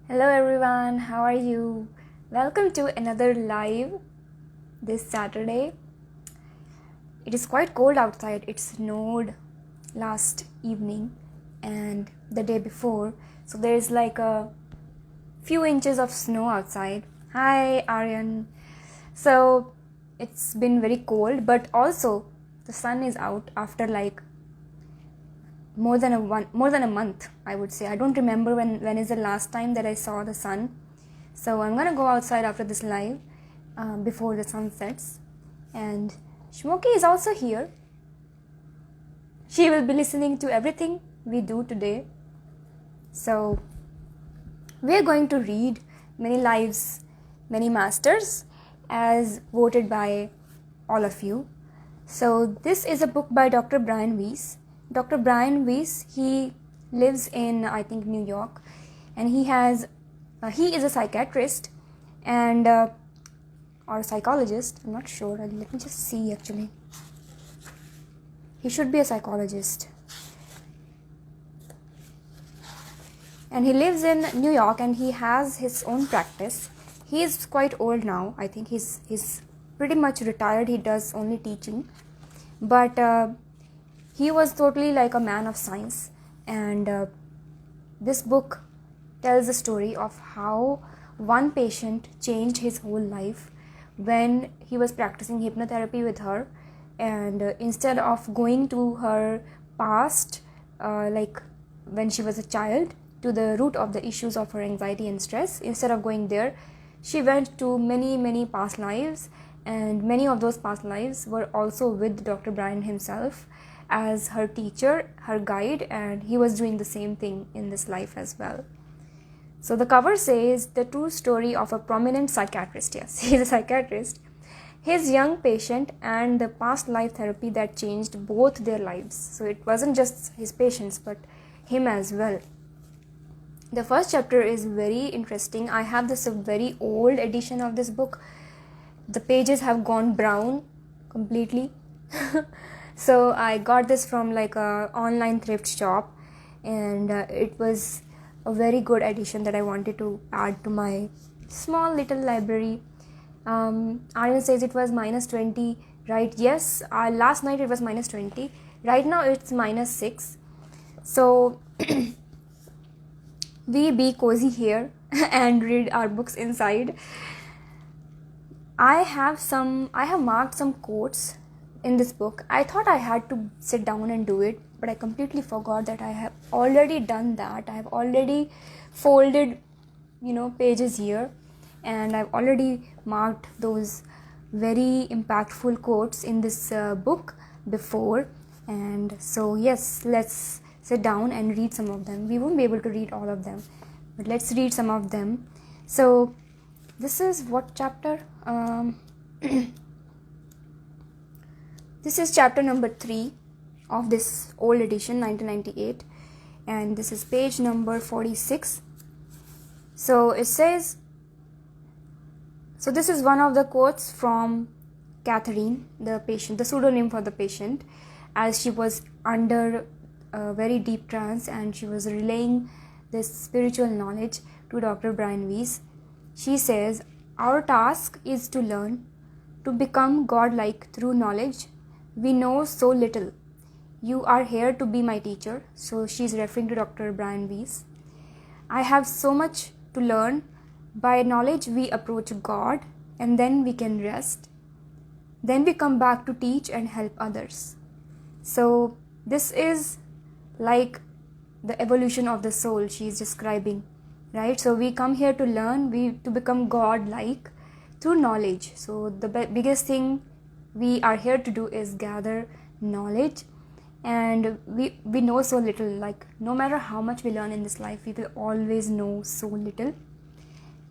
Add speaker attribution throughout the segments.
Speaker 1: Hello everyone, how are you? Welcome to another live this Saturday. It is quite cold outside. It snowed last evening and the day before. So there is like a few inches of snow outside. Hi Aryan. So it's been very cold, but also the sun is out after like more than a month, I would say. I don't remember when is the last time that I saw the sun. So I'm gonna go outside after this live before the sun sets. And Shmoki is also here. She will be listening to everything we do today. So we're going to read many lives, many masters as voted by all of you. So this is a book by Dr. Brian Weiss. Dr. Brian Weiss, he lives in, I think, New York, and he is a psychiatrist and or a psychologist. I'm not sure. Let me just see. Actually, he should be a psychologist, and he lives in New York, and he has his own practice. He is quite old now. I think he's pretty much retired. He does only teaching, but he was totally like a man of science, and this book tells the story of how one patient changed his whole life when he was practicing hypnotherapy with her. And instead of going to her past, like when she was a child, to the root of the issues of her anxiety and stress, instead of going there, she went to many past lives, and many of those past lives were also with Dr. Brian himself as her teacher, her guide, and he was doing the same thing in this life as well. So the cover says, the true story of a prominent psychiatrist. Yes, he's a psychiatrist. His young patient and the past life therapy that changed both their lives. So it wasn't just his patients, but him as well. The first chapter is very interesting. I have this very old edition of this book. The pages have gone brown completely. So I got this from like a online thrift shop, and it was a very good edition that I wanted to add to my small little library. Aryan says it was -20, right? Yes, last night it was -20. Right now it's -6. So we be cozy here and read our books inside. I have marked some quotes in this book. I thought I had to sit down and do it, but I completely forgot that I have already done that. I have already folded, pages here, and I've already marked those very impactful quotes in this book before. And so yes, let's sit down and read some of them. We won't be able to read all of them, but let's read some of them. So this is what chapter? This is chapter number 3 of this old edition, 1998, and this is page number 46. So it says, so this is one of the quotes from Catherine, the patient, the pseudonym for the patient, as she was under a very deep trance and she was relaying this spiritual knowledge to Dr. Brian Weiss. She says, our task is to learn, to become godlike through knowledge. We know so little. You are here to be my teacher. So she's referring to Dr. Brian Weiss. I have so much to learn. By knowledge we approach God, and then we can rest. Then we come back to teach and help others. So this is like the evolution of the soul she's describing, right? So we come here to learn, to become God-like through knowledge. So the biggest thing we are here to do is gather knowledge, and we know so little. Like no matter how much we learn in this life, we will always know so little.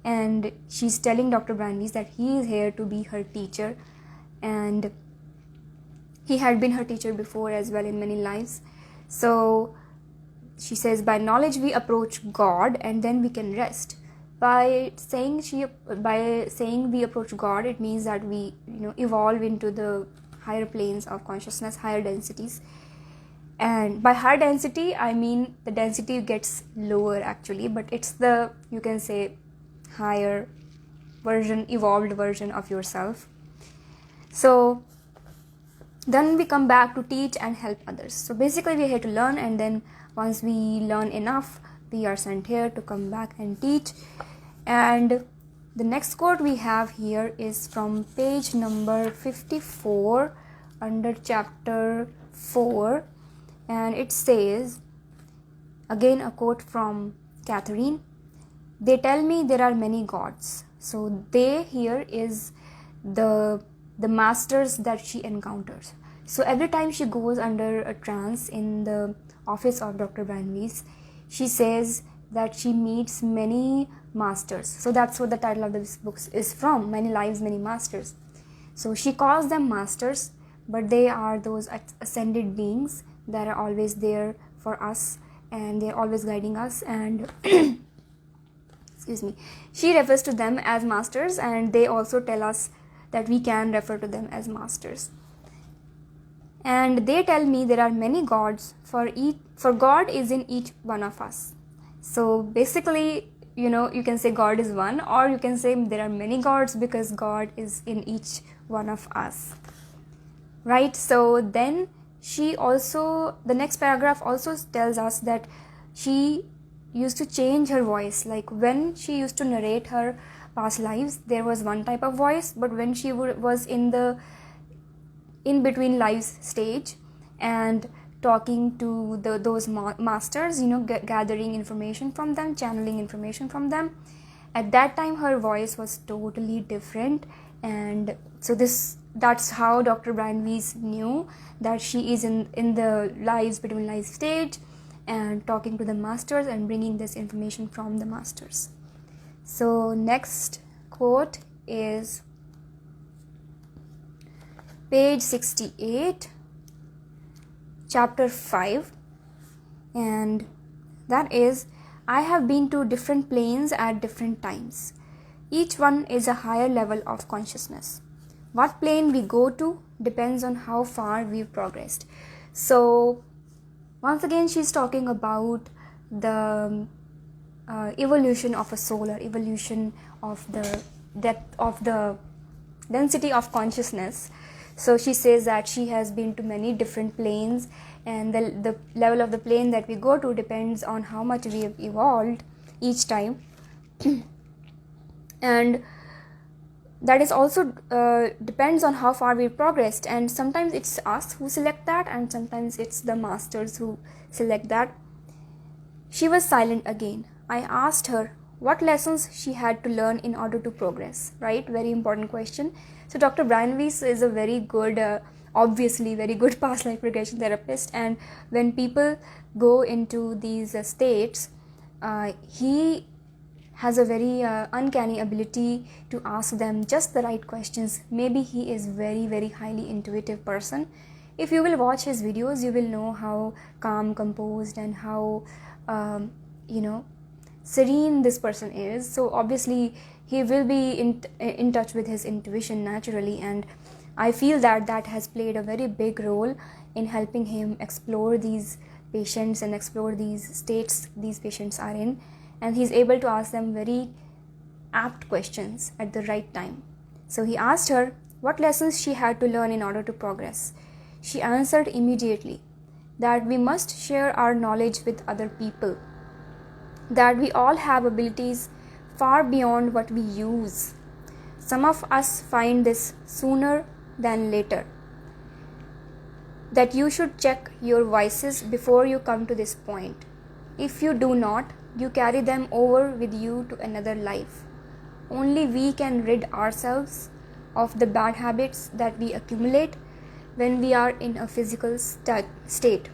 Speaker 1: And she's telling Dr. Brian Weiss that he is here to be her teacher, and he had been her teacher before as well in many lives. So she says, by knowledge we approach God, and then we can rest. By saying we approach God, it means that we evolve into the higher planes of consciousness, higher densities, And by high density, I mean the density gets lower actually, but it's the, you can say, higher version, evolved version of yourself. So then we come back to teach and help others. So basically we're here to learn, and then once we learn enough, we are sent here to come back and teach. And the next quote we have here is from page number 54 under chapter 4, and it says, again a quote from Catherine, "They tell me there are many gods." So they here is the masters that she encounters. So every time she goes under a trance in the office of Dr. Brian Weiss, she says that she meets many masters. So that's what the title of this book is from, Many Lives, Many Masters. So she calls them masters, but they are those ascended beings that are always there for us, and they're always guiding us. And excuse me, she refers to them as masters, and they also tell us that we can refer to them as masters. And they tell me there are many gods, for God is in each one of us. So basically, you can say God is one, or you can say there are many gods because God is in each one of us, right? So then the next paragraph also tells us that she used to change her voice. Like when she used to narrate her past lives, there was one type of voice, but when she was in the in between lives stage and talking to those masters, gathering information from them, channeling information from them, at that time her voice was totally different. And so that's how Dr. Brian Weiss knew that she is in the lives between lives stage and talking to the masters and bringing this information from the masters. So next quote is page 68, chapter 5, and that is, "I have been to different planes at different times. Each one is a higher level of consciousness. What plane we go to depends on how far we've progressed." So once again she's talking about the evolution of a soul, or evolution of the depth of the density of consciousness. So she says that she has been to many different planes, and the level of the plane that we go to depends on how much we have evolved each time. And that is also depends on how far we've progressed, and sometimes it's us who select that, and sometimes it's the masters who select that. She was silent again. I asked her what lessons she had to learn in order to progress, right? Very important question. So Dr. Brian Weiss is a very good, obviously very good past life regression therapist, and when people go into these states, he has a very uncanny ability to ask them just the right questions. Maybe he is very, very highly intuitive person. If you will watch his videos, you will know how calm, composed, and how serene this person is. So obviously he will be in touch with his intuition naturally, and I feel that has played a very big role in helping him explore these patients and explore these states these patients are in, and he's able to ask them very apt questions at the right time. So he asked her what lessons she had to learn in order to progress. She answered immediately that we must share our knowledge with other people, that we all have abilities far beyond what we use. Some of us find this sooner than later. That you should check your vices before you come to this point. If you do not, you carry them over with you to another life. Only we can rid ourselves of the bad habits that we accumulate when we are in a physical state.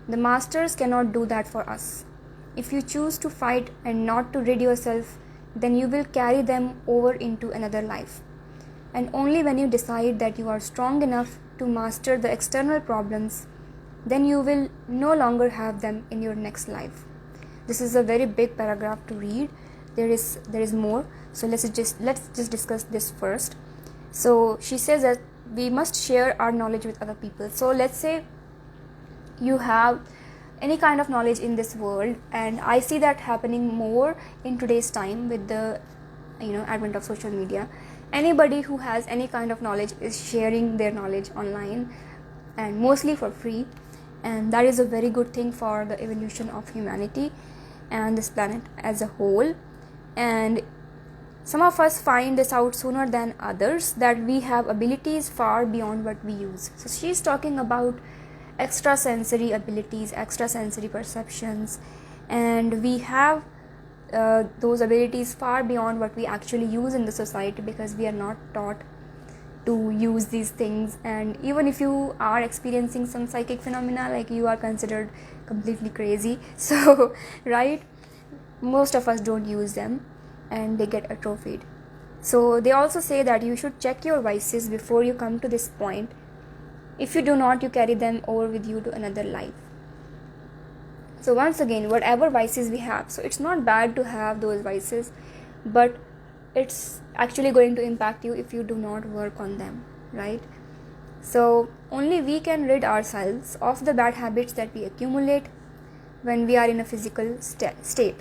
Speaker 1: The masters cannot do that for us. If you choose to fight and not to rid yourself, then you will carry them over into another life. And only when you decide that you are strong enough to master the external problems, then you will no longer have them in your next life. This is a very big paragraph to read. There is more. So let's just discuss this first. So she says that we must share our knowledge with other people. So let's say you have any kind of knowledge in this world, and I see that happening more in today's time with the advent of social media. Anybody who has any kind of knowledge is sharing their knowledge online, and mostly for free, and that is a very good thing for the evolution of humanity and this planet as a whole. And some of us find this out sooner than others, that we have abilities far beyond what we use. So she's talking about extrasensory abilities, extrasensory perceptions, and we have those abilities far beyond what we actually use in the society, because we are not taught to use these things. And even if you are experiencing some psychic phenomena, like, you are considered completely crazy. So right, most of us don't use them, and they get atrophied. So they also say that you should check your vices before you come to this point. If you do not, you carry them over with you to another life. So once again, whatever vices we have, so it's not bad to have those vices, but it's actually going to impact you if you do not work on them, right? So only we can rid ourselves of the bad habits that we accumulate when we are in a physical state.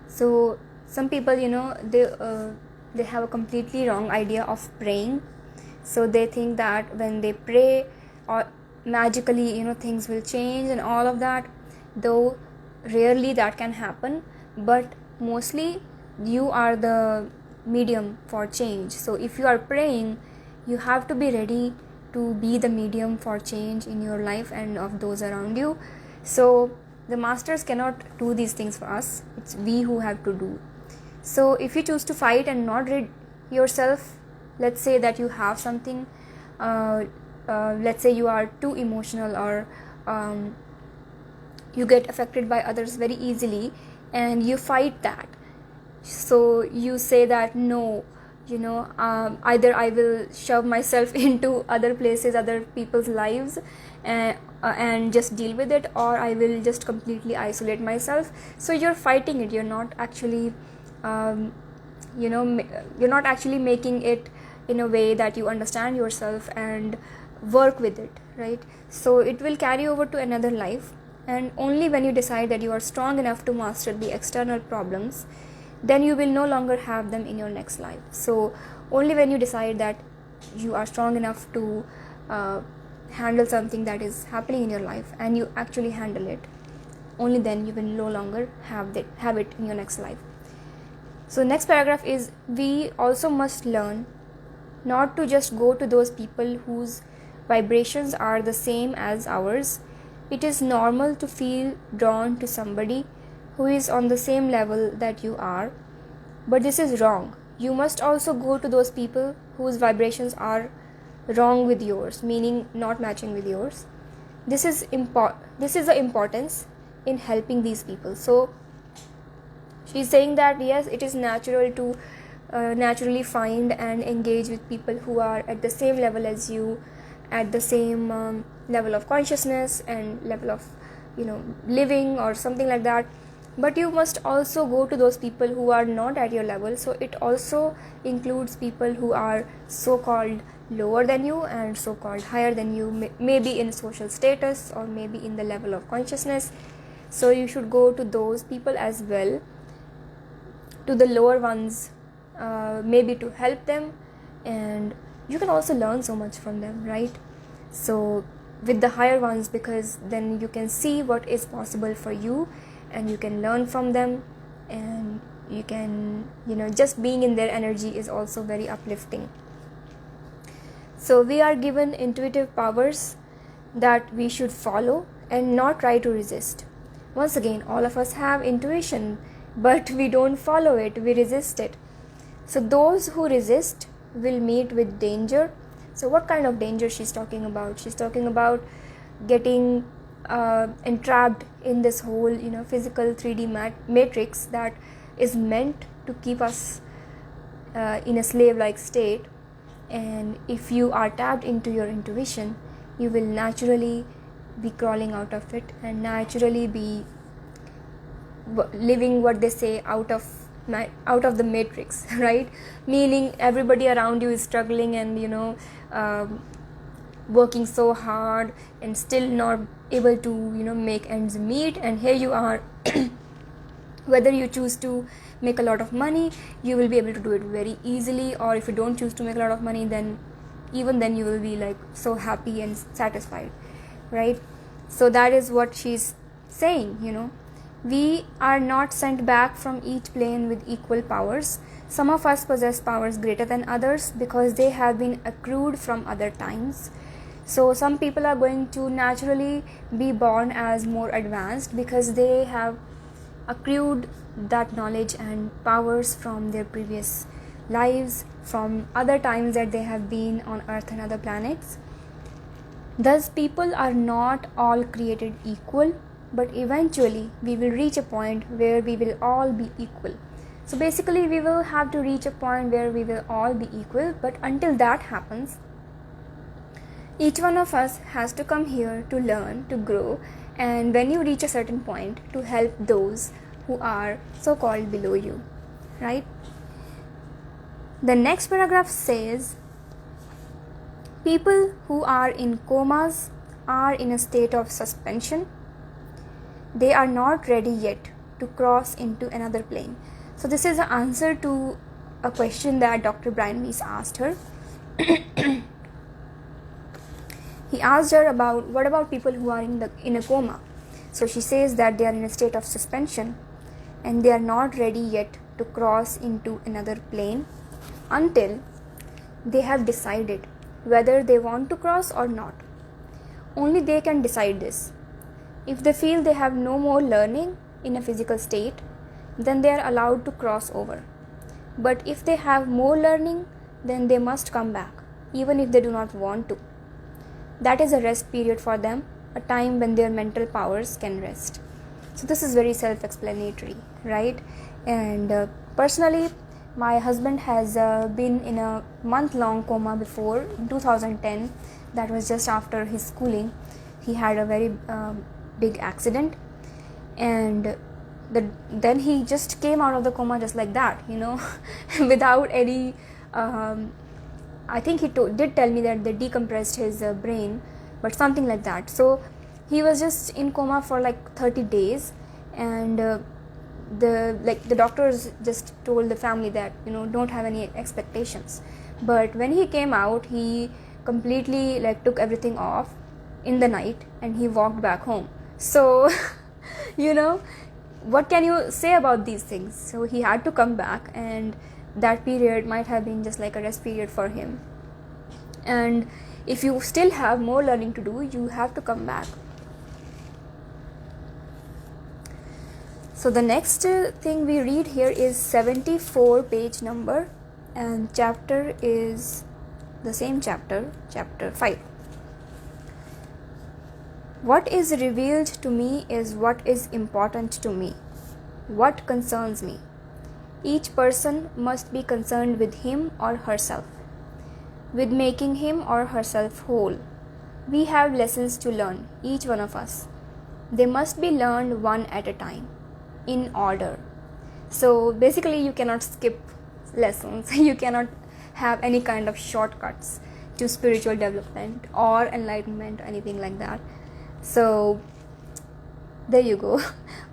Speaker 1: So some people, they have a completely wrong idea of praying. So they think that when they pray, or magically, things will change and all of that. Though rarely that can happen, but mostly you are the medium for change. So if you are praying, you have to be ready to be the medium for change in your life and of those around you. So the masters cannot do these things for us. It's we who have to do. So if you choose to fight and not rid yourself, let's say that you have something, let's say you are too emotional, or you get affected by others very easily, and you fight that. So you say that no, either I will shove myself into other places, other people's lives, and just deal with it, or I will just completely isolate myself. So you're fighting it. You're not actually you're not actually making it in a way that you understand yourself and work with it, right? So it will carry over to another life. And only when you decide that you are strong enough to master the external problems, then you will no longer have them in your next life. So only when you decide that you are strong enough to handle something that is happening in your life, and you actually handle it, only then you will no longer have it in your next life. So next paragraph is, we also must learn not to just go to those people whose vibrations are the same as ours. It is normal to feel drawn to somebody who is on the same level that you are, but this is wrong. You must also go to those people whose vibrations are wrong with yours, meaning not matching with yours. This is the importance in helping these people. So she's saying that yes, it is natural to naturally find and engage with people who are at the same level as you, at the same level of consciousness and level of living or something like that. But you must also go to those people who are not at your level. So it also includes people who are so-called lower than you and so-called higher than you, maybe in social status or maybe in the level of consciousness. So you should go to those people as well, to the lower ones, maybe to help them, and you can also learn so much from them, right? So with the higher ones, because then you can see what is possible for you, and you can learn from them, and you can, just being in their energy is also very uplifting. So we are given intuitive powers that we should follow and not try to resist. Once again, all of us have intuition, but we don't follow it, we resist it. So those who resist will meet with danger. So what kind of danger she's talking about? She's talking about getting entrapped in this whole physical 3D matrix that is meant to keep us in a slave-like state. And if you are tapped into your intuition, you will naturally be crawling out of it and naturally be living what they say out of the matrix, right? Meaning everybody around you is struggling and working so hard and still not able to make ends meet, and here you are. Whether you choose to make a lot of money, you will be able to do it very easily, or if you don't choose to make a lot of money, then even then you will be like so happy and satisfied, right? So that is what she's saying. We are not sent back from each plane with equal powers. Some of us possess powers greater than others because they have been accrued from other times. So some people are going to naturally be born as more advanced because they have accrued that knowledge and powers from their previous lives, from other times that they have been on Earth and other planets. Thus, people are not all created equal, but eventually we will reach a point where we will all be equal. So basically, we will have to reach a point where we will all be equal, but until that happens, each one of us has to come here to learn, to grow, and when you reach a certain point, to help those who are so-called below you, right? The next paragraph says, people who are in comas are in a state of suspension. They are not ready yet to cross into another plane. So this is the answer to a question that Dr. Brian Weiss asked her. He asked her about what about people who are in a coma. So she says that they are in a state of suspension and they are not ready yet to cross into another plane until they have decided whether they want to cross or not. Only they can decide this. If they feel they have no more learning in a physical state, then they are allowed to cross over. But if they have more learning, then they must come back, even if they do not want to. That is a rest period for them, a time when their mental powers can rest. So this is very self-explanatory, right? And personally, my husband has been in a month-long coma before, in 2010. That was just after his schooling. He had a very big accident, and then he just came out of the coma just like that, without any I think he did tell me that they decompressed his brain, but something like that. So he was just in coma for like 30 days, and the doctors just told the family that don't have any expectations. But when he came out, he completely took everything off in the night and he walked back home. So what can you say about these things? So he had to come back, and that period might have been just like a rest period for him. And if you still have more learning to do, you have to come back. So the next thing we read here is 74 page number, and chapter is the same chapter 5. What is revealed to me is what is important to me, what concerns me. Each person must be concerned with him or herself, with making him or herself whole. We have lessons to learn, each one of us. They must be learned one at a time, in order. So basically, you cannot skip lessons. You cannot have any kind of shortcuts to spiritual development or enlightenment or anything like that. So there you go.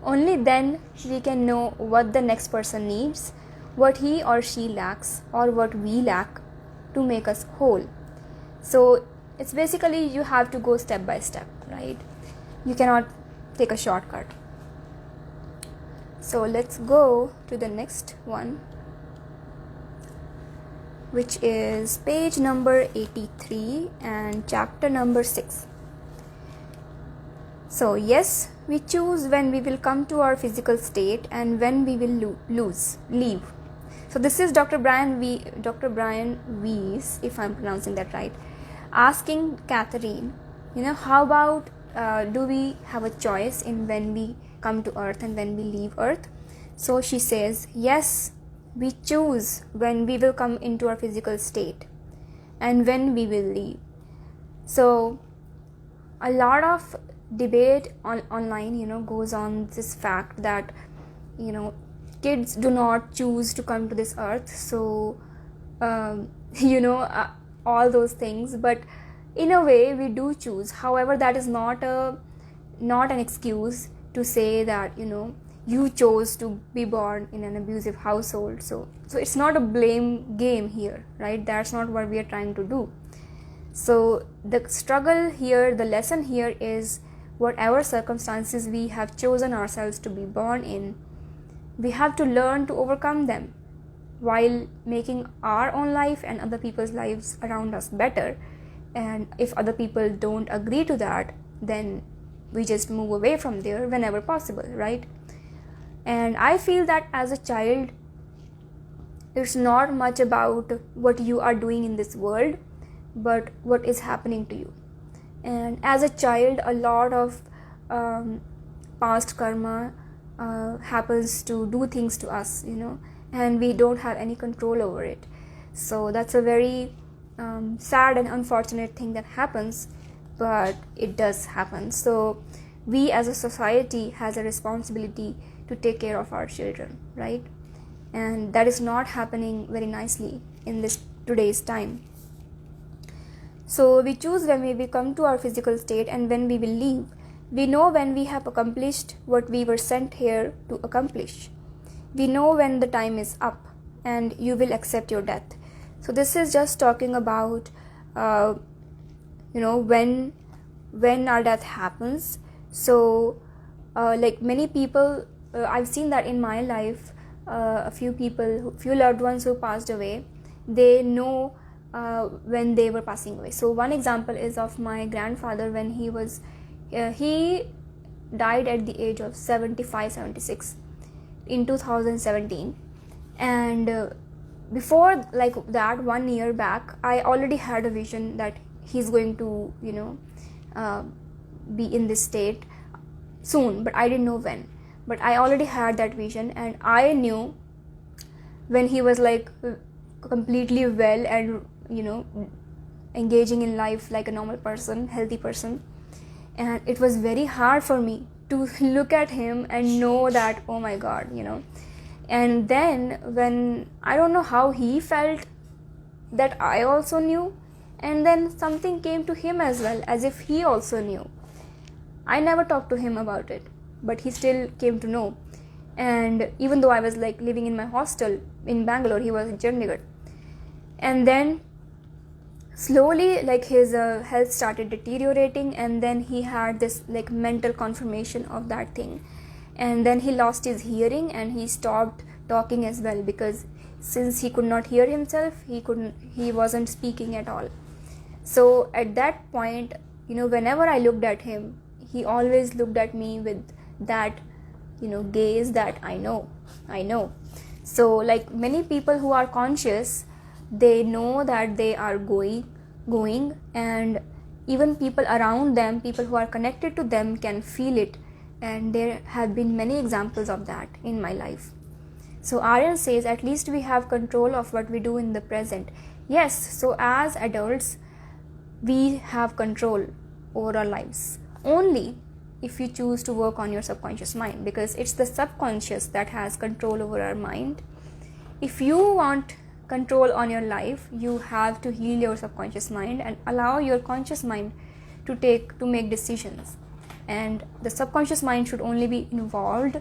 Speaker 1: Only then we can know what the next person needs, what he or she lacks, or what we lack to make us whole. So it's basically you have to go step by step, right? You cannot take a shortcut. So let's go to the next one, which is page number 83 and chapter number 6. So yes, we choose when we will come to our physical state and when we will leave. So this is Dr. Brian Weiss, if I'm pronouncing that right, asking Catherine, how about do we have a choice in when we come to Earth and when we leave Earth? So she says, yes, we choose when we will come into our physical state and when we will leave. So a lot of debate online goes on this fact that kids do not choose to come to this earth, so all those things, but in a way we do choose. However, that is not a not an excuse to say that, you chose to be born in an abusive household. So it's not a blame game here, right? That's not what we are trying to do. So the struggle here, the lesson here is, whatever circumstances we have chosen ourselves to be born in, we have to learn to overcome them while making our own life and other people's lives around us better. And if other people don't agree to that, then we just move away from there whenever possible, right? And I feel that as a child, it's not much about what you are doing in this world, but what is happening to you. And as a child, a lot of past karma happens to do things to us, and we don't have any control over it. So that's a very sad and unfortunate thing that happens, but it does happen. So we as a society has a responsibility to take care of our children, right? And that is not happening very nicely in this today's time. So we choose when we come to our physical state and when we will leave. We know when we have accomplished what we were sent here to accomplish. We know when the time is up and you will accept your death. So this is just talking about when our death happens. So like many people, I've seen that in my life, a few loved ones who passed away, they know when they were passing away. So one example is of my grandfather. When he died at the age of 76 in 2017. And before like that, 1 year back, I already had a vision that he's going to be in this state soon, but I didn't know when. But I already had that vision, and I knew when he was like completely well and engaging in life like a normal person, healthy person. And it was very hard for me to look at him and know that, oh my God, and then when I don't know how he felt, that I also knew, and then something came to him as well, as if he also knew. I never talked to him about it, but he still came to know. And even though I was like living in my hostel in Bangalore, he was in Chandigarh. And then slowly like his health started deteriorating, and then he had this like mental confirmation of that thing. And then he lost his hearing and he stopped talking as well, because since he could not hear himself, he wasn't speaking at all. So at that point, whenever I looked at him, he always looked at me with that gaze that I know. So like many people who are conscious, they know that they are going, and even people around them, people who are connected to them, can feel it. And there have been many examples of that in my life. So Aryan says, at least we have control of what we do in the present. Yes, so as adults, we have control over our lives only if you choose to work on your subconscious mind, because it's the subconscious that has control over our mind. If you want control on your life, you have to heal your subconscious mind and allow your conscious mind to make decisions. And the subconscious mind should only be involved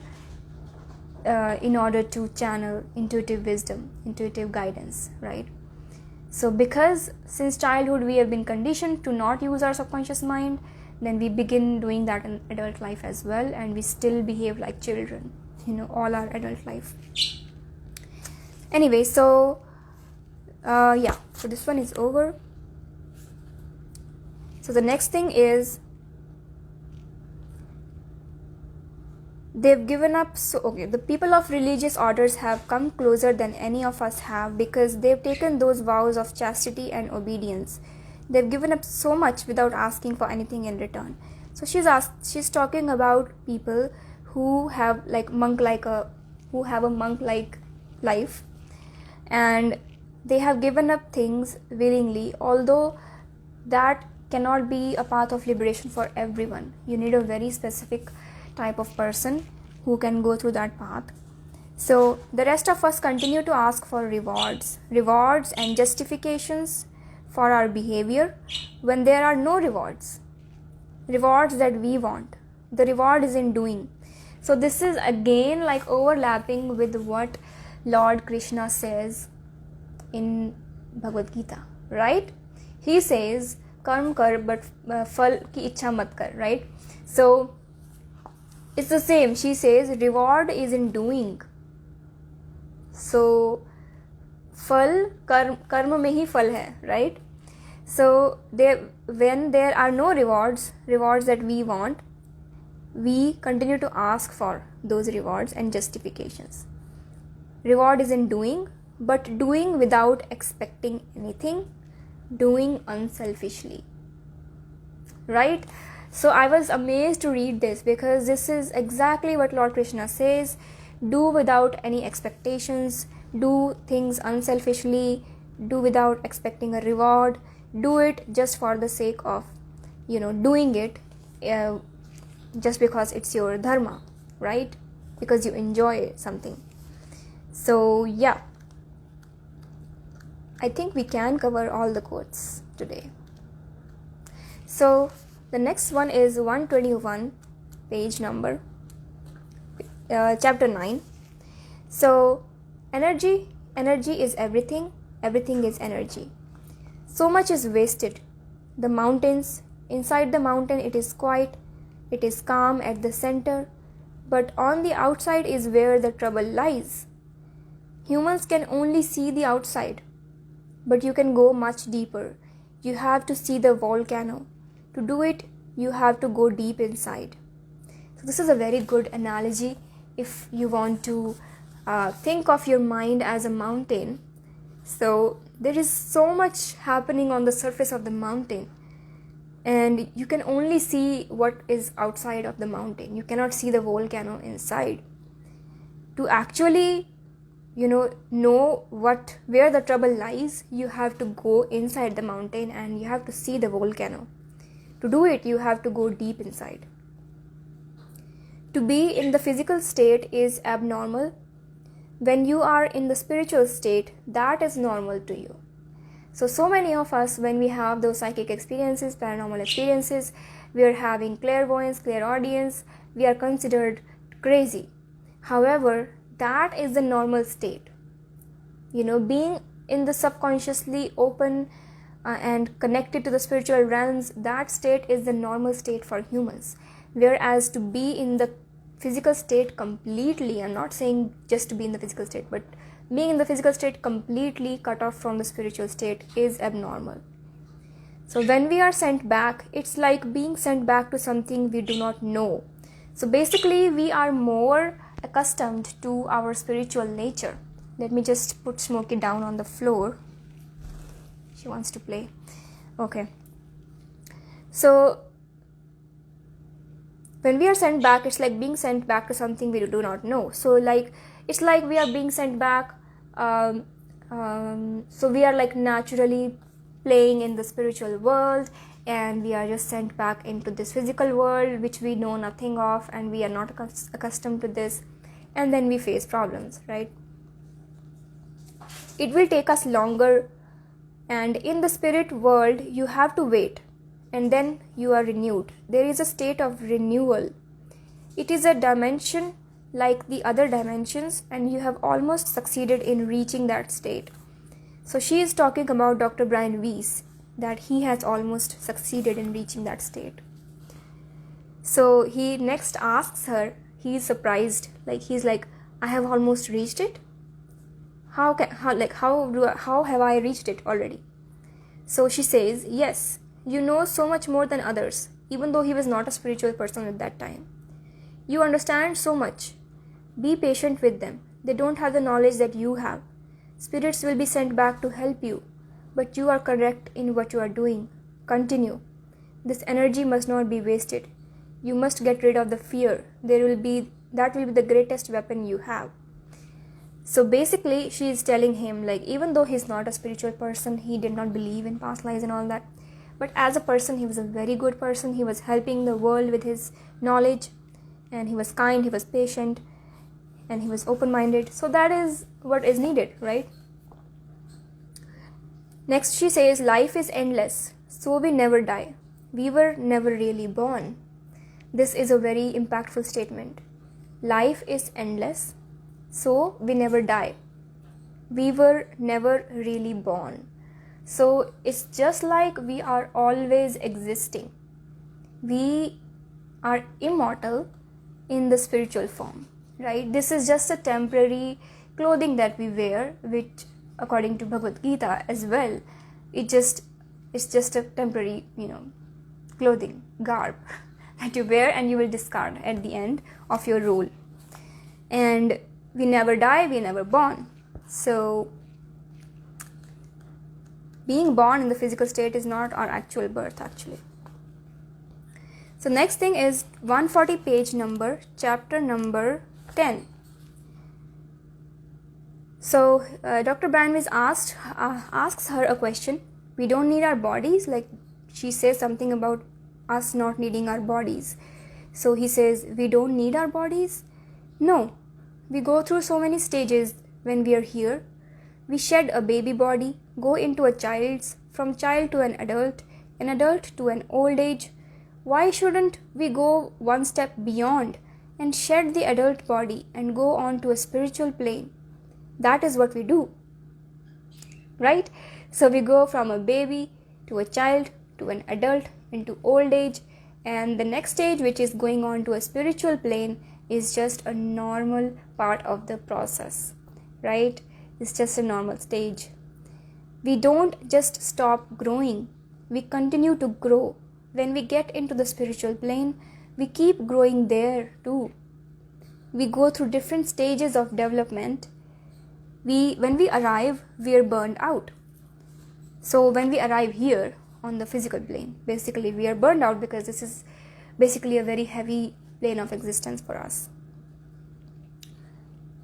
Speaker 1: in order to channel intuitive wisdom, intuitive guidance, right? So because since childhood we have been conditioned to not use our subconscious mind, then we begin doing that in adult life as well, and we still behave like children, all our adult life. Anyway, so so this one is over. So the next thing is, they've given up. The people of religious orders have come closer than any of us have, because they've taken those vows of chastity and obedience. They've given up so much without asking for anything in return. So she's talking about people who have a monk-like life, and they have given up things willingly, although that cannot be a path of liberation for everyone. You need a very specific type of person who can go through that path. So the rest of us continue to ask for rewards and justifications for our behavior when there are no rewards that we want. The reward is in doing. So this is again like overlapping with what Lord Krishna says in Bhagavad Gita, right? He says karm kar but phal ki ichha mat kar, right? So it's the same. She says reward is in doing. So phal karma mein hi phal hai, right? So when there are no rewards that we want, we continue to ask for those rewards and justifications. Reward is in doing, but doing without expecting anything, doing unselfishly, right? So I was amazed to read this, because this is exactly what Lord Krishna says. Do without any expectations, do things unselfishly, do without expecting a reward, do it just for the sake of doing it, just because it's your dharma, right? Because you enjoy something. So yeah, I think we can cover all the quotes today. So the next one is 121, page number, chapter 9. So energy is everything is energy. So much is wasted. The mountains, inside the mountain it is quiet, it is calm at the center, but on the outside is where the trouble lies. Humans can only see the outside, but you can go much deeper. You have to see the volcano. To do it, you have to go deep inside. So this is a very good analogy if you want to think of your mind as a mountain. So there is so much happening on the surface of the mountain, and you can only see what is outside of the mountain. You cannot see the volcano inside. To actually know where the trouble lies, you have to go inside the mountain and you have to see the volcano. To do it, you have to go deep inside. To be in the physical state is abnormal. When you are in the spiritual state, that is normal to you. So many of us, when we have those psychic experiences, paranormal experiences, we are having clairvoyance, clairaudience, we are considered crazy. However, that is the normal state. Being in the subconsciously open and connected to the spiritual realms, that state is the normal state for humans. Whereas to be in the physical state completely, I'm not saying just to be in the physical state, but being in the physical state completely cut off from the spiritual state is abnormal. So when we are sent back, it's like being sent back to something we do not know. So basically, we are more accustomed to our spiritual nature. Let me just put Smokey down on the floor. She wants to play. Okay. So when we are sent back, it's like being sent back to something we do not know. So it's like we are being sent back. So we are like naturally playing in the spiritual world, and we are just sent back into this physical world which we know nothing of, and we are not accustomed to this, and then we face problems, right? It will take us longer, and in the spirit world you have to wait, and then you are renewed. There is a state of renewal. It is a dimension like the other dimensions, and you have almost succeeded in reaching that state. So she is talking about Dr. Brian Weiss, that he has almost succeeded in reaching that state. So he next asks her, he is surprised, he's like, I have almost reached it? How have I reached it already? So she says, yes, you know so much more than others, even though he was not a spiritual person at that time. You understand so much. Be patient with them. They don't have the knowledge that you have. Spirits will be sent back to help you, but you are correct in what you are doing. Continue. This energy must not be wasted. You must get rid of the fear. That will be the greatest weapon you have. So basically, she is telling him, even though he's not a spiritual person, he did not believe in past lives and all that, but as a person, he was a very good person. He was helping the world with his knowledge, and he was kind, he was patient, and he was open-minded. So that is what is needed, right? Next she says, life is endless, so we never die. We were never really born. This is a very impactful statement. Life is endless, so we never die. We were never really born. So it's just like we are always existing. We are immortal in the spiritual form, right? This is just a temporary clothing that we wear, which according to Bhagavad Gita as well, it's just a temporary, clothing, garb that you wear and you will discard at the end of your role. And we never die, we never born. So being born in the physical state is not our actual birth actually. So next thing is 140 page number, chapter number 10. So Dr. Weiss asks her a question. We don't need our bodies, like she says something about us not needing our bodies. So he says, we don't need our bodies? No, we go through so many stages when we are here. We shed a baby body, go into a child's, from child to an adult to an old age. Why shouldn't we go one step beyond and shed the adult body and go on to a spiritual plane? That is what we do, right? So we go from a baby to a child to an adult into old age, and the next stage, which is going on to a spiritual plane, is just a normal part of the process, right? It's just a normal stage. We don't just stop growing, we continue to grow. When we get into the spiritual plane, we keep growing there too. We go through different stages of development. When we arrive, we are burned out. So when we arrive here on the physical plane, basically we are burned out because this is basically a very heavy plane of existence for us.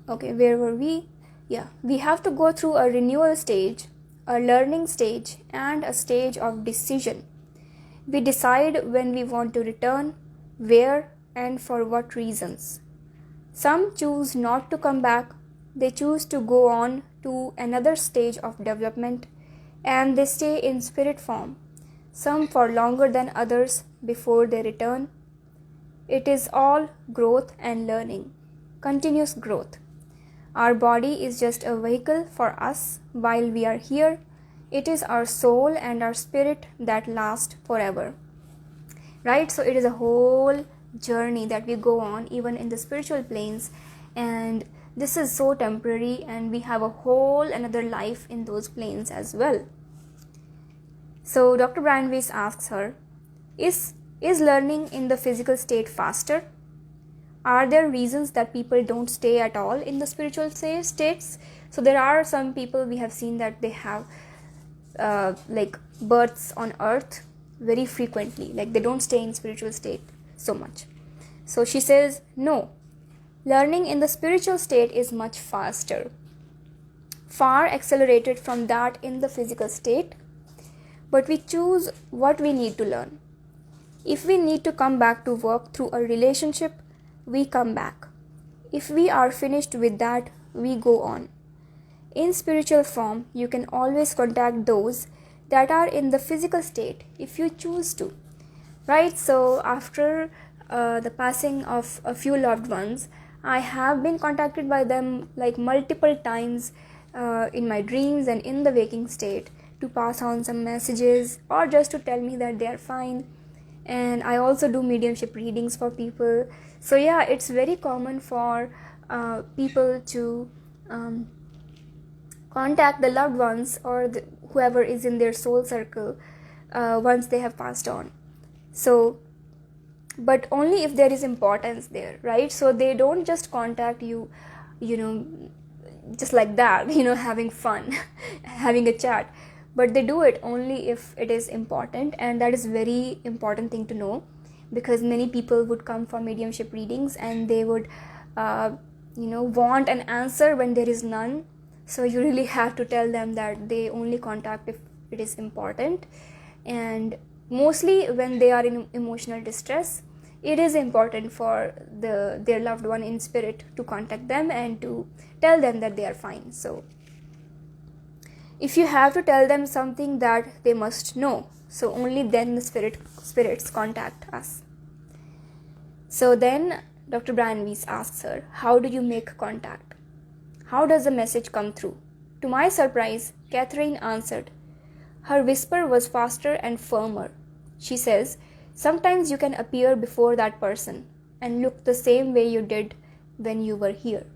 Speaker 1: Okay, where were we? Yeah, we have to go through a renewal stage, a learning stage, and a stage of decision. We decide when we want to return, where, and for what reasons. Some choose not to come back. They choose to go on to another stage of development, and they stay in spirit form, some for longer than others before they return. It is all growth and learning, continuous growth. Our body is just a vehicle for us while we are here. It is our soul and our spirit that last forever, right? So it is a whole journey that we go on even in the spiritual planes, and this is so temporary, and we have a whole another life in those planes as well. So Dr. Weiss asks her, is learning in the physical state faster? Are there reasons that people don't stay at all in the spiritual states? So there are some people we have seen that they have like births on earth very frequently, like they don't stay in spiritual state so much. So she says, no, learning in the spiritual state is much faster, far accelerated from that in the physical state. But we choose what we need to learn. If we need to come back to work through a relationship, we come back. If we are finished with that, we go on. In spiritual form, you can always contact those that are in the physical state if you choose to, right? So after the passing of a few loved ones, I have been contacted by them like multiple times in my dreams and in the waking state to pass on some messages or just to tell me that they are fine. And I also do mediumship readings for people. So yeah, it's very common for people to contact the loved ones or whoever is in their soul circle once they have passed on. So, but only if there is importance there, right? So they don't just contact you, just like that, having fun, having a chat. But they do it only if it is important, and that is very important thing to know, because many people would come for mediumship readings and they would want an answer when there is none. So you really have to tell them that they only contact if it is important. And mostly when they are in emotional distress, it is important for their loved one in spirit to contact them and to tell them that they are fine. So if you have to tell them something that they must know, so only then the spirits contact us. So then Dr. Brian Weiss asks her, how do you make contact? How does the message come through? To my surprise, Catherine answered. Her whisper was faster and firmer. She says, sometimes you can appear before that person and look the same way you did when you were here.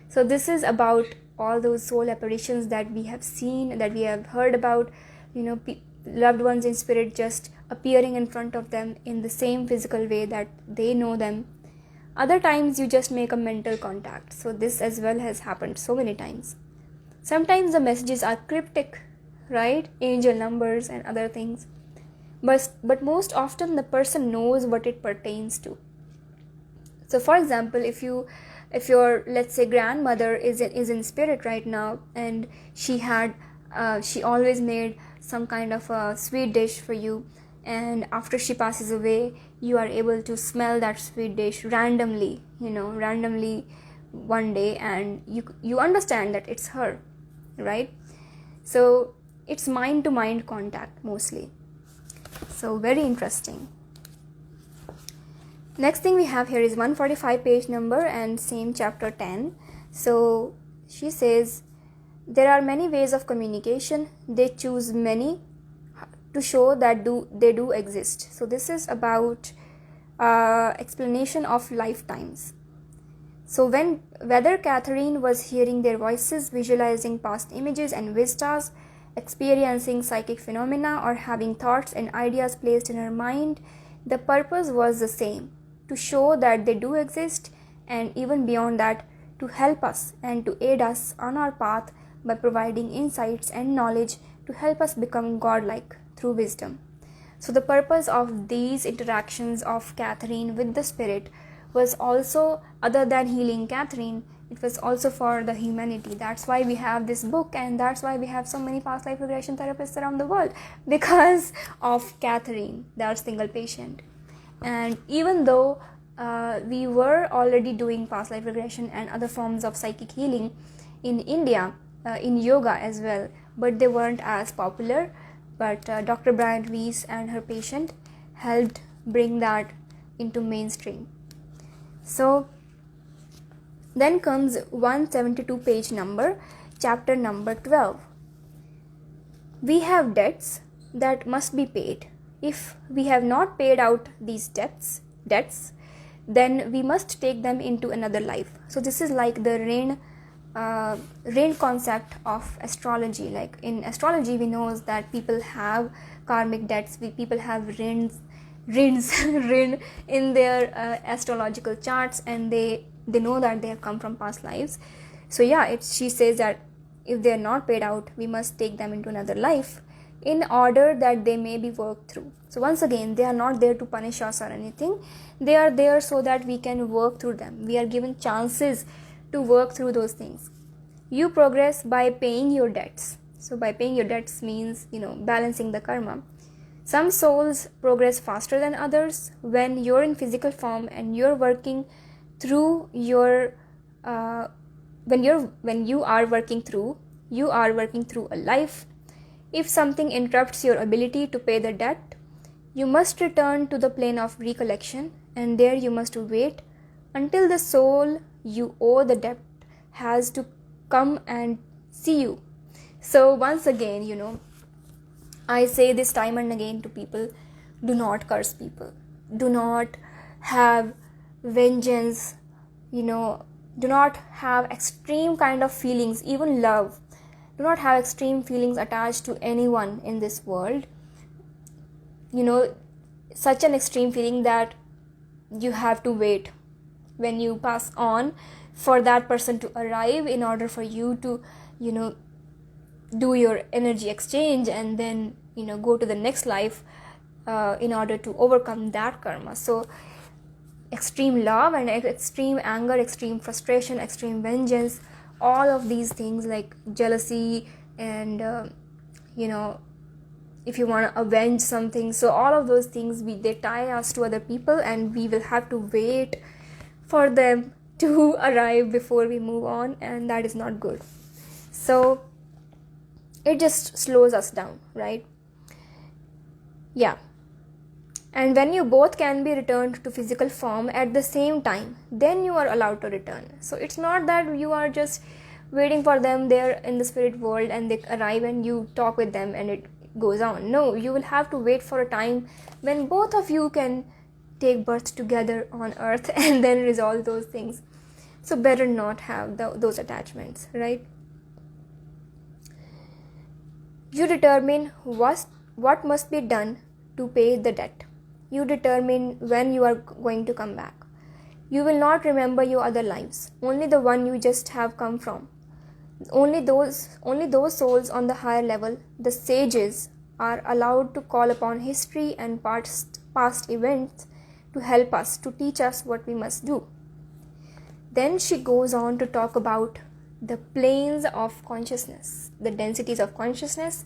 Speaker 1: So this is about all those soul apparitions that we have seen, that we have heard about, loved ones in spirit just appearing in front of them in the same physical way that they know them. Other times you just make a mental contact. So this as well has happened so many times. Sometimes the messages are cryptic, right? Angel numbers and other things. But most often the person knows what it pertains to. So for example, if your, let's say, grandmother is in spirit right now, and she always made some kind of a sweet dish for you, and after she passes away, you are able to smell that sweet dish randomly one day, and you understand that it's her, right? So it's mind to mind contact mostly. So very interesting. Next thing we have here is 145 page number and same chapter 10. So she says, there are many ways of communication. They choose many to show that they do exist. So this is about explanation of lifetimes. So whether Catherine was hearing their voices, visualizing past images and vistas, experiencing psychic phenomena, or having thoughts and ideas placed in her mind, the purpose was the same: to show that they do exist, and even beyond that, to help us and to aid us on our path by providing insights and knowledge to help us become godlike through wisdom. So the purpose of these interactions of Catherine with the spirit was also, other than healing Catherine, it was also for the humanity. That's why we have this book, and that's why we have so many past life regression therapists around the world, because of Catherine, that single patient. And even though we were already doing past life regression and other forms of psychic healing in India, in yoga as well, but they weren't as popular. But Dr. Brian Weiss and her patient helped bring that into mainstream. So then comes 172 page number, chapter number 12. We have debts that must be paid. If we have not paid out these debts, then we must take them into another life. So this is like the rain concept of astrology. Like in astrology, we know that people have karmic debts. People have rins in their astrological charts, and they know that they have come from past lives. So yeah, she says that if they are not paid out, we must take them into another life in order that they may be worked through. So once again, they are not there to punish us or anything. They are there so that we can work through them. We are given chances to work through those things. You progress by paying your debts. So by paying your debts means, balancing the karma. Some souls progress faster than others. When you're in physical form and you're working through your when you are working through a life. If something interrupts your ability to pay the debt, you must return to the plane of recollection, and there you must wait until the soul you owe the debt has to come and see you. So once again, I say this time and again to people, do not curse people. Do not have vengeance, do not have extreme kind of feelings, even love. Do not have extreme feelings attached to anyone in this world. Such an extreme feeling that you have to wait when you pass on for that person to arrive in order for you to, do your energy exchange and then, go to the next life in order to overcome that karma. So extreme love and extreme anger, extreme frustration, extreme vengeance, all of these things like jealousy and if you want to avenge something, so all of those things they tie us to other people, and we will have to wait for them to arrive before we move on, and that is not good. So it just slows us down, right? Yeah. And when you both can be returned to physical form at the same time, then you are allowed to return. So it's not that you are just waiting for them there in the spirit world and they arrive and you talk with them and it goes on. No, you will have to wait for a time when both of you can take birth together on earth and then resolve those things. So better not have those attachments, right? You determine what must be done to pay the debt. You determine when you are going to come back. You will not remember your other lives, only the one you just have come from. Only those souls on the higher level, the sages, are allowed to call upon history and past events to help us, to teach us what we must do. Then she goes on to talk about the planes of consciousness, the densities of consciousness,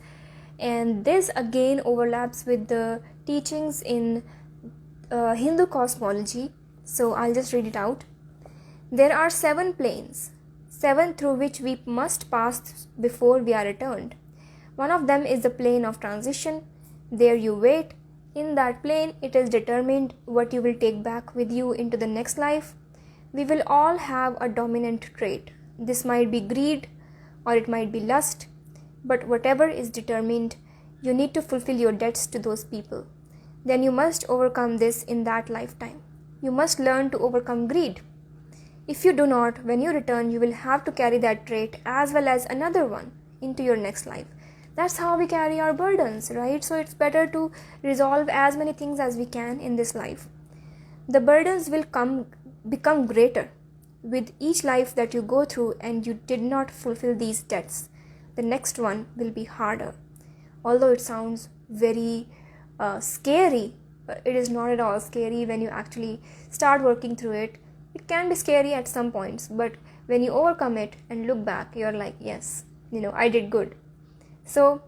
Speaker 1: and this again overlaps with the teachings in Hindu cosmology. So I'll just read it out. There are 7 planes, 7 through which we must pass before we are returned. One of them is the plane of transition. There you wait. In that plane, it is determined what you will take back with you into the next life. We will all have a dominant trait. This might be greed or it might be lust, but whatever is determined, you need to fulfill your debts to those people. Then you must overcome this in that lifetime. You must learn to overcome greed. If you do not, when you return, you will have to carry that trait as well as another one into your next life. That's how we carry our burdens, right? So it's better to resolve as many things as we can in this life. The burdens will become greater with each life that you go through and you did not fulfill these debts. The next one will be harder. Although it sounds very scary, it is not at all scary when you actually start working through it. It can be scary at some points, but when you overcome it and look back, you're like, yes, I did good. So,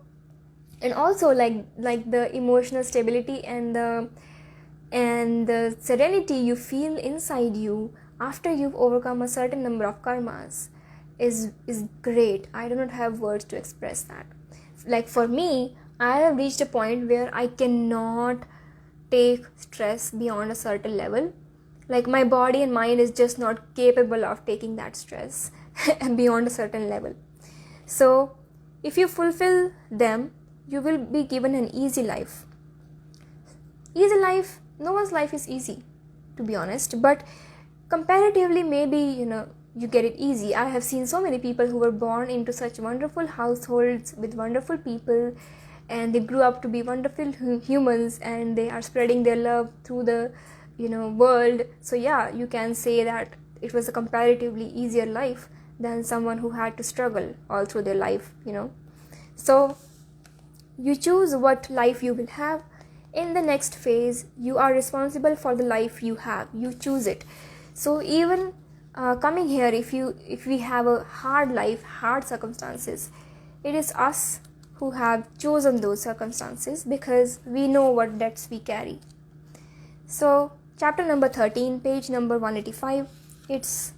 Speaker 1: and also like the emotional stability and the serenity you feel inside you after you've overcome a certain number of karmas is great. I do not have words to express that. Like for me, I have reached a point where I cannot take stress beyond a certain level. Like my body and mind is just not capable of taking that stress beyond a certain level. So if you fulfill them, you will be given an easy life. Easy life, no one's life is easy, to be honest, but comparatively maybe you get it easy. I have seen so many people who were born into such wonderful households with wonderful people, and they grew up to be wonderful humans, and they are spreading their love through the world. So yeah, you can say that it was a comparatively easier life than someone who had to struggle all through their life. So you choose what life you will have. In the next phase, you are responsible for the life you have. You choose it. So even coming here, if we have a hard life, hard circumstances, it is us who have chosen those circumstances because we know what debts we carry. So chapter number 13, page number 185, it's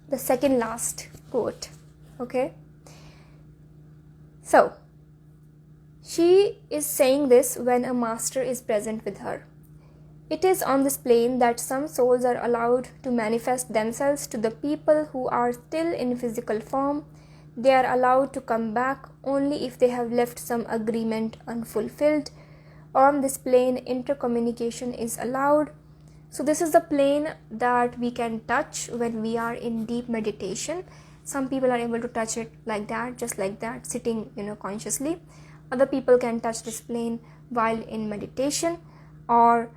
Speaker 1: the second last quote. Okay, so she is saying this when a master is present with her. It is on this plane that some souls are allowed to manifest themselves to the people who are still in physical form. They are allowed to come back only if they have left some agreement unfulfilled. On this plane, intercommunication is allowed. So this is the plane that we can touch when we are in deep meditation. Some people are able to touch it like that, just like that, sitting consciously. Other people can touch this plane while in meditation, or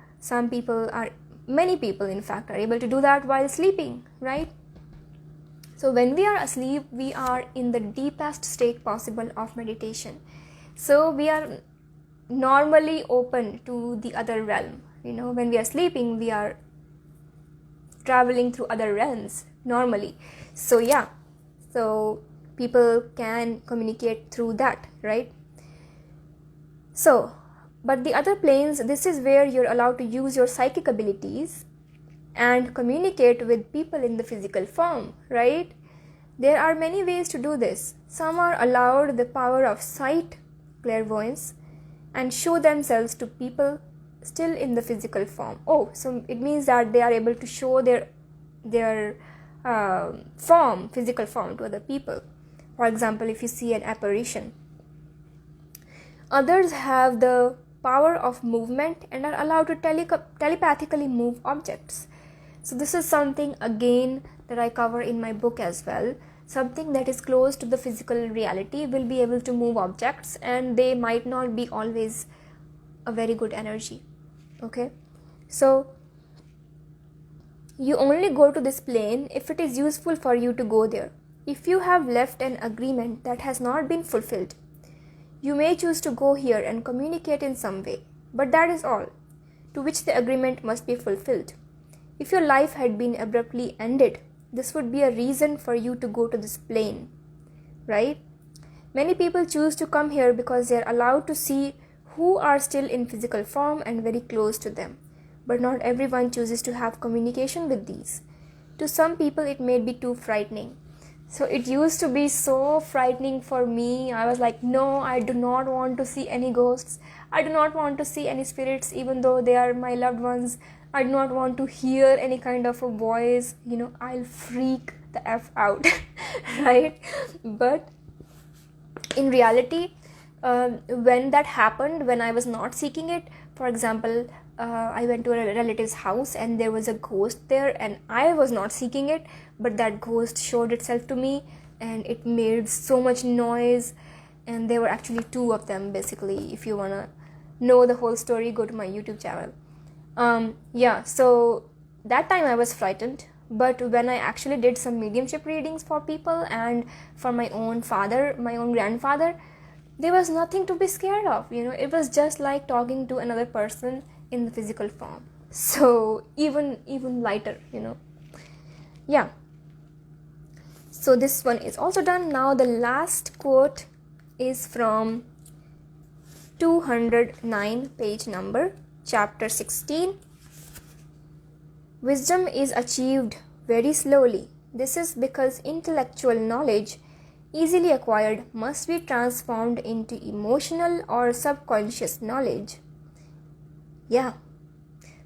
Speaker 1: many people in fact are able to do that while sleeping, right? So when we are asleep, we are in the deepest state possible of meditation. So we are normally open to the other realm. When we are sleeping, we are traveling through other realms normally. So yeah, so people can communicate through that, right? So, but the other planes, this is where you're allowed to use your psychic abilities and communicate with people in the physical form, right? There are many ways to do this. Some are allowed the power of sight, clairvoyance, and show themselves to people still in the physical form. Oh, so it means that they are able to show their physical form to other people. For example, if you see an apparition. Others have the power of movement and are allowed to telepathically move objects. So this is something again that I cover in my book as well. Something that is close to the physical reality will be able to move objects, and they might not be always a very good energy. Okay, so you only go to this plane if it is useful for you to go there. If you have left an agreement that has not been fulfilled, you may choose to go here and communicate in some way, but that is all, to which the agreement must be fulfilled. If your life had been abruptly ended, this would be a reason for you to go to this plane, right? Many people choose to come here because they are allowed to see who are still in physical form and very close to them. But not everyone chooses to have communication with these. To some people, it may be too frightening. So it used to be so frightening for me. I was like, no, I do not want to see any ghosts. I do not want to see any spirits, even though they are my loved ones. I do not want to hear any kind of a voice. I'll freak the F out, right? But in reality, when that happened, when I was not seeking it, for example, I went to a relative's house and there was a ghost there, and I was not seeking it, but that ghost showed itself to me and it made so much noise. And there were actually two of them, basically. If you want to know the whole story, go to my YouTube channel. So that time I was frightened. But when I actually did some mediumship readings for people and for my own grandfather, there was nothing to be scared of. It was just like talking to another person in the physical form. So even lighter. Yeah. So this one is also done. Now the last quote is from 209 page number, chapter 16. Wisdom is achieved very slowly. This is because intellectual knowledge, easily acquired, must be transformed into emotional or subconscious knowledge. Yeah.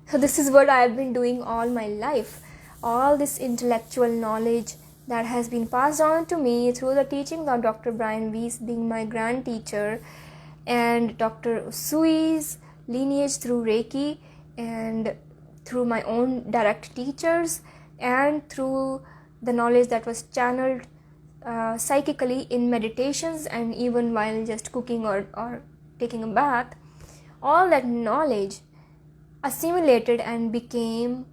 Speaker 1: So this is what I have been doing all my life. All this intellectual knowledge that has been passed on to me through the teachings of Dr. Brian Weiss, being my grand teacher, and Dr. Usui's lineage through Reiki, and through my own direct teachers, and through the knowledge that was channeled psychically in meditations and even while just cooking or taking a bath. All that knowledge assimilated and became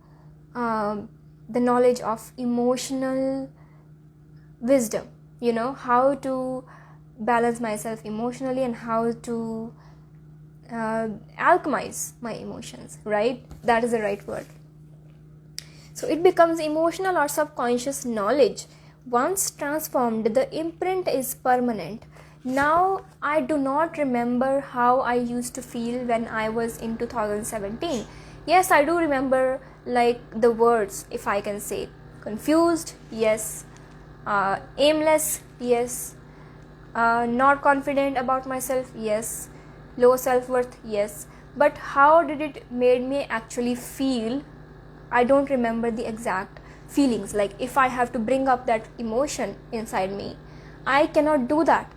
Speaker 1: the knowledge of emotional wisdom. How to balance myself emotionally and how to alchemize my emotions, right? That is the right word. So it becomes emotional or subconscious knowledge. Once transformed, the imprint is permanent. Now I do not remember how I used to feel when I was in 2017. Yes, I do remember like the words, if I can say. Confused, yes. Aimless, yes. Not confident about myself, yes. Low self-worth, yes. But how did it made me actually feel? I don't remember the exact feelings. Like if I have to bring up that emotion inside me, I cannot do that.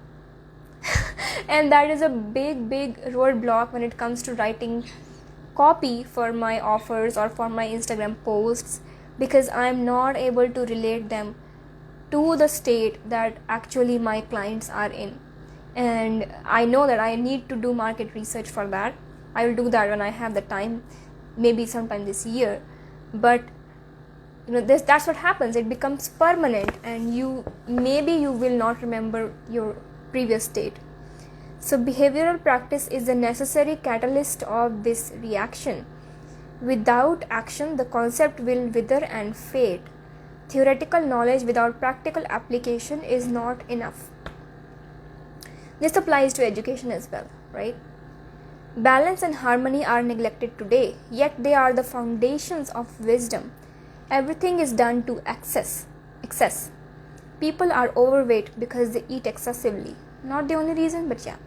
Speaker 1: And that is a big roadblock when it comes to writing copy for my offers or for my Instagram posts, because I'm not able to relate them to the state that actually my clients are in. And I know that I need to do market research for that. I will do that when I have the time, maybe sometime this year. But that's what happens. It becomes permanent, and you will not remember your previous state. So behavioral practice is a necessary catalyst of this reaction. Without action, the concept will wither and fade. Theoretical knowledge without practical application is not enough. This applies to education as well, right? Balance and harmony are neglected today, yet they are the foundations of wisdom. Everything is done to excess. People are overweight because they eat excessively. Not the only reason, but yeah.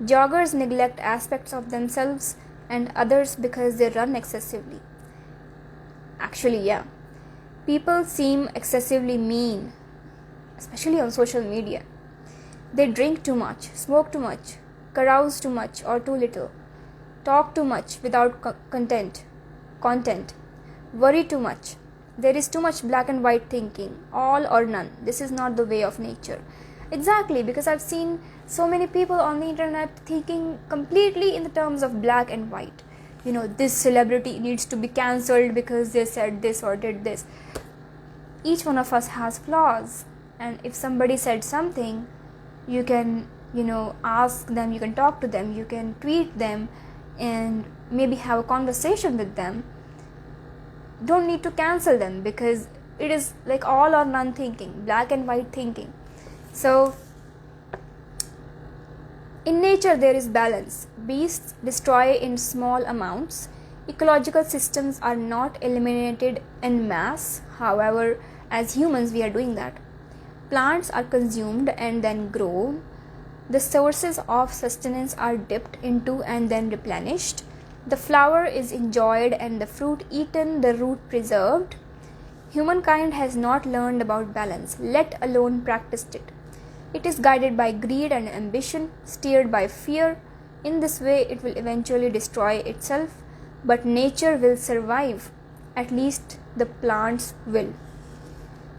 Speaker 1: Joggers neglect aspects of themselves and others because they run excessively. Actually, yeah. People seem excessively mean, especially on social media. They drink too much, smoke too much, carouse too much or too little, talk too much without content, worry too much. There is too much black and white thinking, all or none. This is not the way of nature. Exactly, because I've seen so many people on the internet thinking completely in the terms of black and white. This celebrity needs to be cancelled because they said this or did this. Each one of us has flaws, and if somebody said something, you can ask them, you can talk to them, you can tweet them, and maybe have a conversation with them. Don't need to cancel them, because it is like all or none thinking, black and white thinking. So in nature there is balance. Beasts destroy in small amounts. Ecological systems are not eliminated en masse. However, as humans we are doing that. Plants are consumed and then grown. The sources of sustenance are dipped into and then replenished. The flower is enjoyed and the fruit eaten, the root preserved. Humankind has not learned about balance, let alone practiced it. It is guided by greed and ambition, steered by fear. In this way, it will eventually destroy itself, but nature will survive. At least the plants will.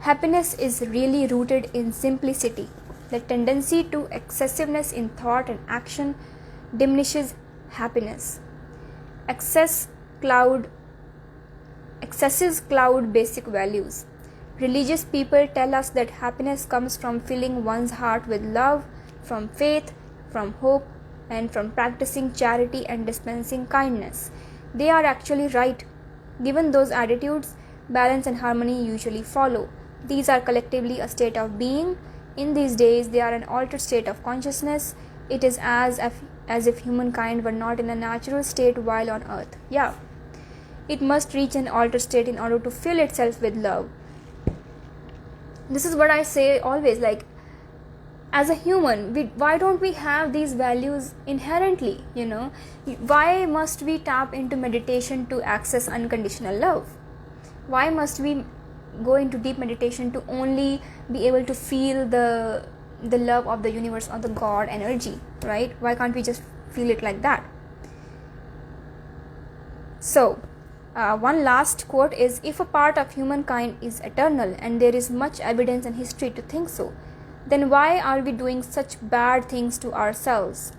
Speaker 1: Happiness is really rooted in simplicity. The tendency to excessiveness in thought and action diminishes happiness. Excesses cloud basic values. Religious people tell us that happiness comes from filling one's heart with love, from faith, from hope, and from practicing charity and dispensing kindness. They are actually right. Given those attitudes, balance and harmony usually follow. These are collectively a state of being. In these days, they are an altered state of consciousness. It is as if humankind were not in a natural state while on earth. Yeah. It must reach an altered state in order to fill itself with love. This is what I say always, like, as a human, why don't we have these values inherently? Why must we tap into meditation to access unconditional love? Why must we go into deep meditation to only be able to feel the love of the universe or the God energy, right? Why can't we just feel it like that? So one last quote is, if a part of humankind is eternal and there is much evidence and history to think so, then why are we doing such bad things to ourselves?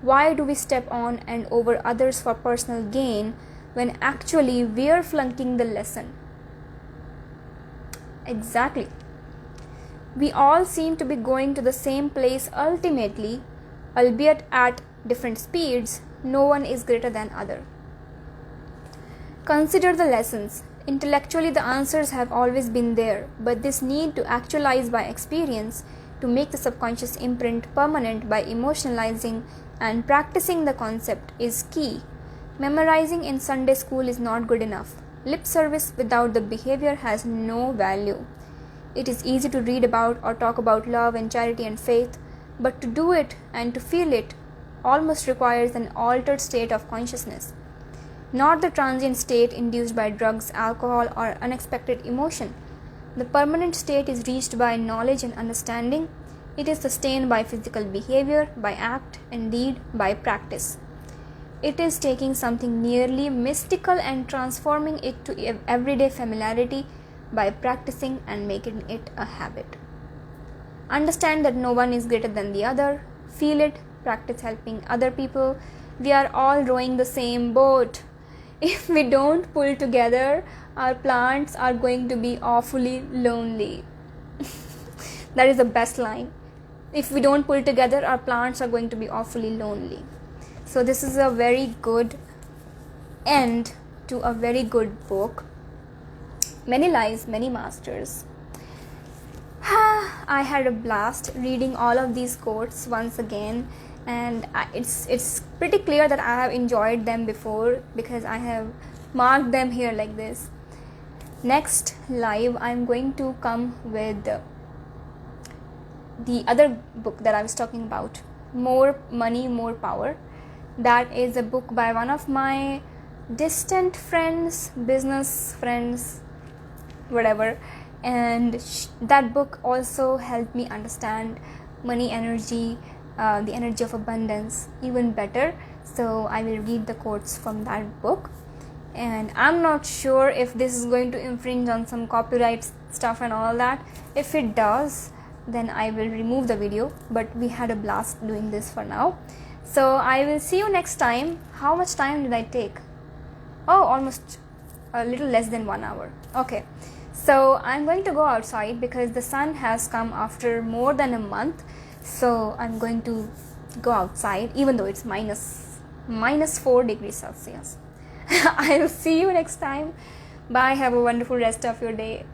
Speaker 1: Why do we step on and over others for personal gain when actually we're flunking the lesson? Exactly. We all seem to be going to the same place ultimately, albeit at different speeds. No one is greater than other. Consider the lessons. Intellectually, the answers have always been there, but this need to actualize by experience, to make the subconscious imprint permanent by emotionalizing and practicing the concept, is key. Memorizing in Sunday school is not good enough. Lip service without the behavior has no value. It is easy to read about or talk about love and charity and faith, but to do it and to feel it almost requires an altered state of consciousness. Not the transient state induced by drugs, alcohol, or unexpected emotion. The permanent state is reached by knowledge and understanding. It is sustained by physical behavior, by act and deed, by practice. It is taking something nearly mystical and transforming it to everyday familiarity by practicing and making it a habit. Understand that no one is greater than the other. Feel it. Practice helping other people. We are all rowing the same boat. If we don't pull together, our plants are going to be awfully lonely. That is the best line. If we don't pull together, our plants are going to be awfully lonely. So this is a very good end to a very good book. Many lives, many masters. I had a blast reading all of these quotes once again, and it's pretty clear that I have enjoyed them before because I have marked them here like this. Next live, I'm going to come with the other book that I was talking about, More Money, More Power. That is a book by one of my distant friends, business friends, whatever. And that book also helped me understand money energy, the energy of abundance even better. So I will read the quotes from that book. And I'm not sure if this is going to infringe on some copyright stuff and all that. If it does, then I will remove the video, but we had a blast doing this for now. So I will see you next time. How much time did I take? Oh, almost a little less than 1 hour. Okay, so I'm going to go outside because the sun has come after more than a month. So I'm going to go outside even though it's minus 4 degrees Celsius. I will see you next time. Bye. Have a wonderful rest of your day.